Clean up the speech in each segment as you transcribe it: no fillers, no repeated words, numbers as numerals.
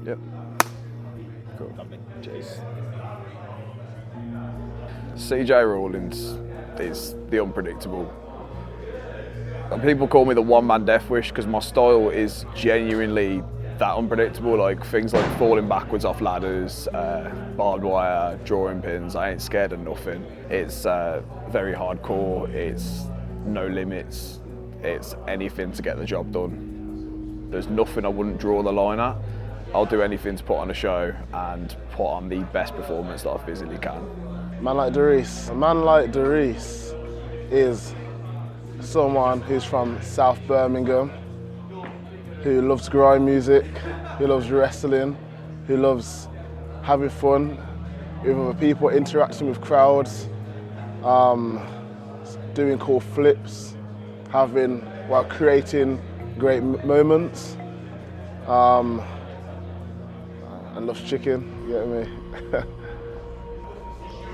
Yep. Cool. Cheers. CJ Rawlings is the unpredictable. And people call me the one-man death wish because my style is genuinely that unpredictable. Like things like falling backwards off ladders, barbed wire, drawing pins. I ain't scared of nothing. It's very hardcore. It's no limits. It's anything to get the job done. There's nothing I wouldn't draw the line at. I'll do anything to put on a show and put on the best performance that I physically can. A man like Dereiss is someone who's from South Birmingham, who loves grime music, who loves wrestling, who loves having fun with other people, interacting with crowds, doing cool flips, while creating great moments, and loves chicken, you get me?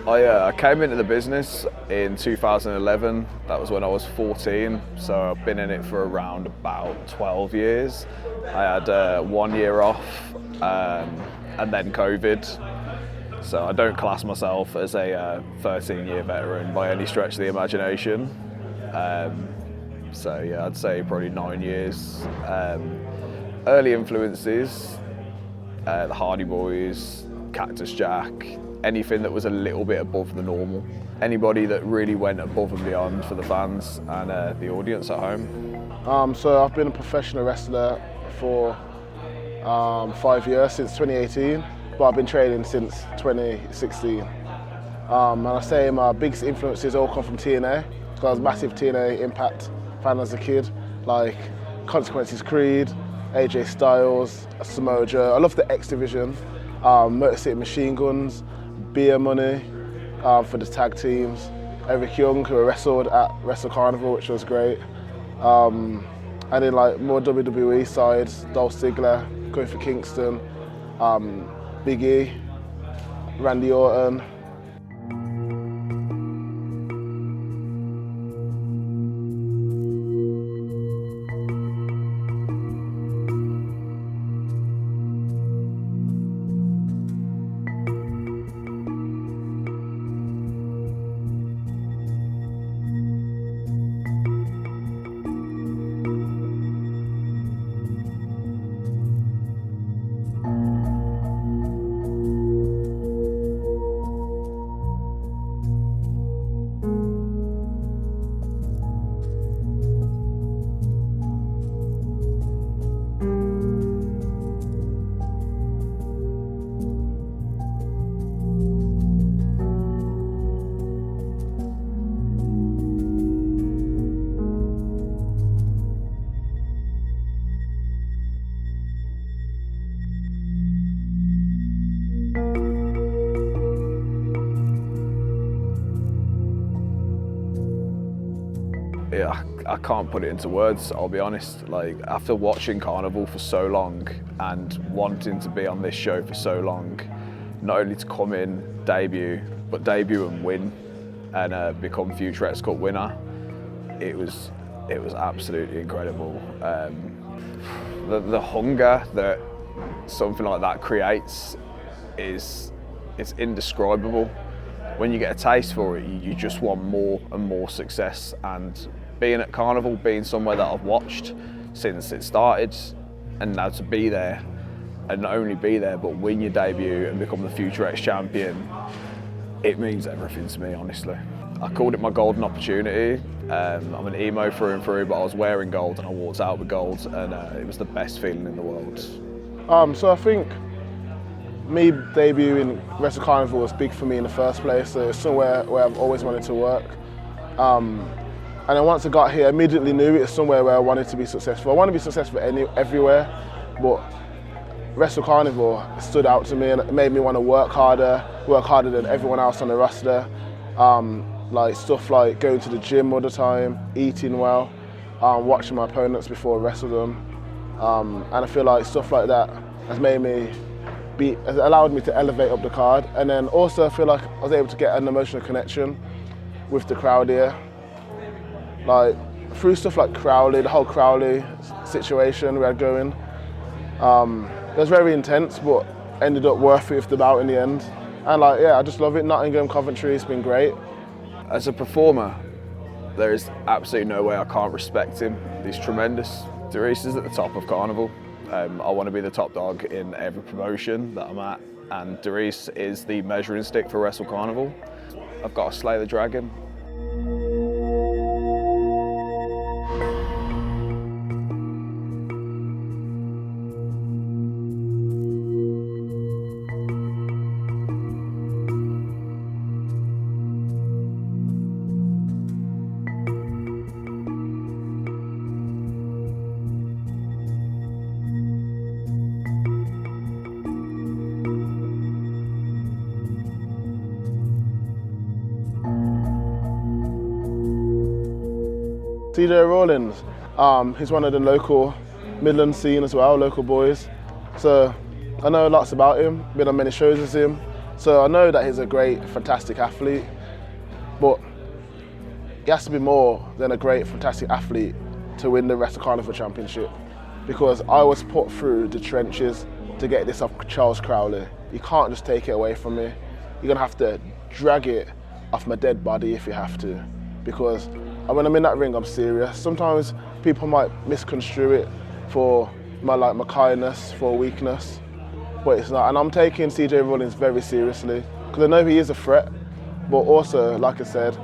I came into the business in 2011. That was when I was 14, so I've been in it for around about 12 years. I had 1 year off and then COVID, so I don't class myself as a 13-year veteran by any stretch of the imagination. So yeah, I'd say probably 9 years. Early influences, the Hardy Boys, Cactus Jack, anything that was a little bit above the normal. Anybody that really went above and beyond for the fans and the audience at home. So I've been a professional wrestler for 5 years, since 2018, but I've been training since 2016. And I say my biggest influences all come from TNA, because I was a massive TNA Impact fan as a kid, like Consequences Creed, AJ Styles, Samoa Joe. I love the X Division, Motor City Machine Guns, Beer Money for the tag teams, Eric Young, who wrestled at Wrestle Carnival, which was great. And then like more WWE sides, Dolph Ziggler, Kofi Kingston, Big E, Randy Orton. Yeah, I can't put it into words, I'll be honest. Like, after watching Carnival for so long and wanting to be on this show for so long, not only to come in, debut and win and become Future X Cup winner, it was absolutely incredible. The hunger that something like that creates it's indescribable. When you get a taste for it, you just want more and more success. And being at Carnival, being somewhere that I've watched since it started, and now to be there, and not only be there, but win your debut and become the Future X champion, it means everything to me, honestly. I called it my golden opportunity. I'm an emo through and through, but I was wearing gold and I walked out with gold, and it was the best feeling in the world. So I think me debuting Wrestle Carnival was big for me in the first place. So it's somewhere where I've always wanted to work. And then once I got here, I immediately knew it was somewhere where I wanted to be successful. I want to be successful everywhere, but Wrestle Carnival stood out to me and it made me want to work harder than everyone else on the roster. Like stuff like going to the gym all the time, eating well, watching my opponents before I wrestle them. And I feel like stuff like that has allowed me to elevate up the card. And then also I feel like I was able to get an emotional connection with the crowd here. Like through stuff like Crowley, the whole Crowley situation we had going. It was very intense, but ended up worth it with the bout in the end. And like, yeah, I just love it. Nottingham, Coventry, it's been great. As a performer, there is absolutely no way I can't respect him. He's tremendous. Dereiss is at the top of Carnival. I want to be the top dog in every promotion that I'm at, and Dereiss is the measuring stick for Wrestle Carnival. I've got to slay the dragon. Rawlings, he's one of the local Midland scene as well, local boys. So I know lots about him, been on many shows with him. So I know that he's a great, fantastic athlete, but he has to be more than a great, fantastic athlete to win the Wrestle Carnival Championship, because I was put through the trenches to get this off Charles Crowley. You can't just take it away from me. You're gonna have to drag it off my dead body if you have to, because when I'm in that ring, I'm serious. Sometimes people might misconstrue it for my kindness, for weakness, but it's not. And I'm taking CJ Rawlings very seriously, because I know he is a threat, but also, like I said,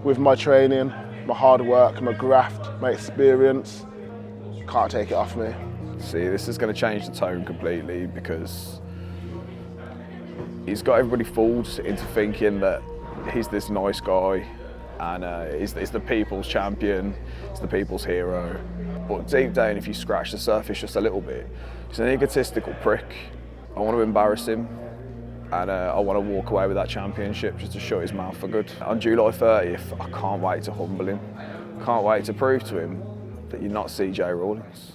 with my training, my hard work, my graft, my experience, can't take it off me. See, this is going to change the tone completely, because he's got everybody fooled into thinking that he's this nice guy, and he's the people's champion, he's the people's hero. But deep down, if you scratch the surface just a little bit, he's an egotistical prick. I want to embarrass him, and I want to walk away with that championship just to shut his mouth for good. On July 30th, I can't wait to humble him. Can't wait to prove to him that you're not CJ Rawlings.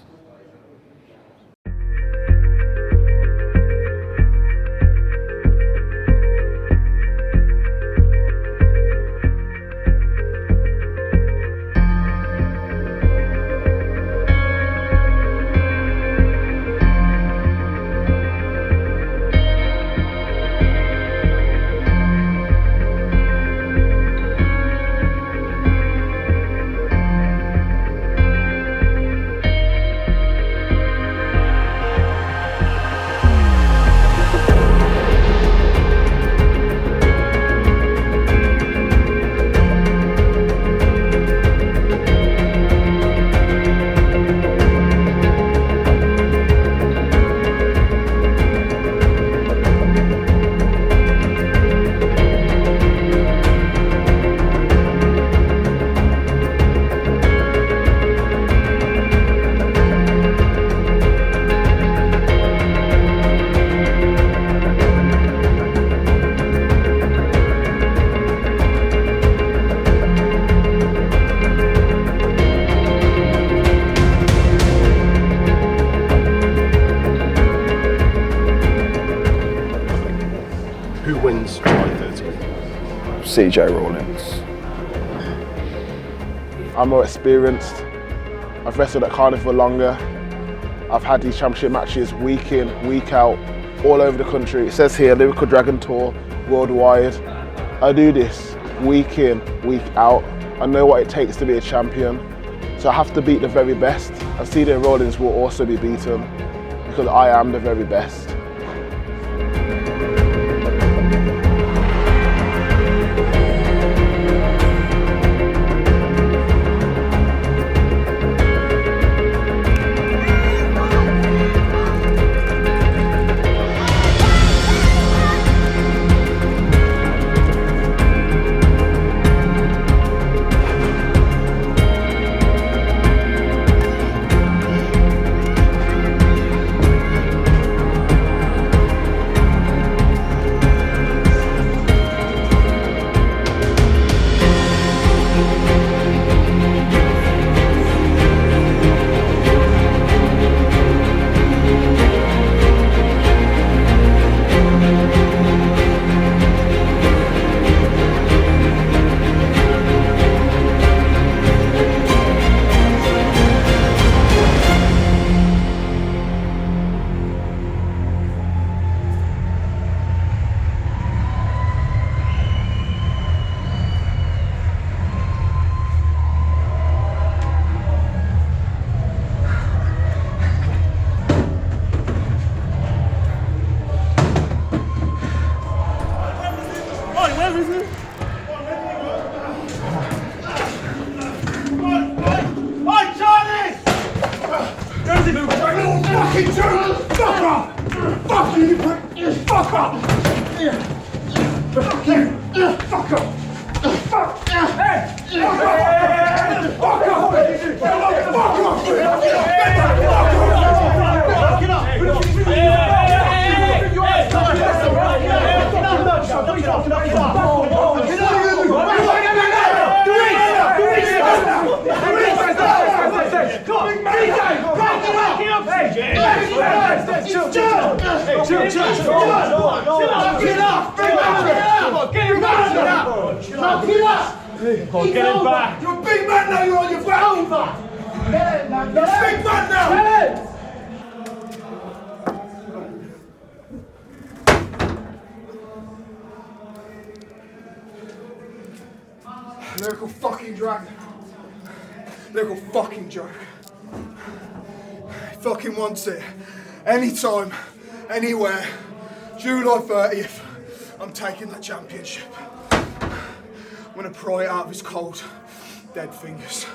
Who wins July 30? CJ Rawlings. I'm more experienced. I've wrestled at Carnival longer. I've had these championship matches week in, week out, all over the country. It says here, Lyrical Dragon Tour, worldwide. I do this week in, week out. I know what it takes to be a champion. So I have to beat the very best. And CJ Rawlings will also be beaten, because I am the very best. Go on, get him back. You're a big man now, you're on your back. Over. Get him, man. You're a big man now. Get him. Lyrical fucking dragon. Lyrical fucking joke. He fucking wants it. Anytime, anywhere. July 30th. I'm taking that championship. I'm gonna pry it out of his cold, dead fingers.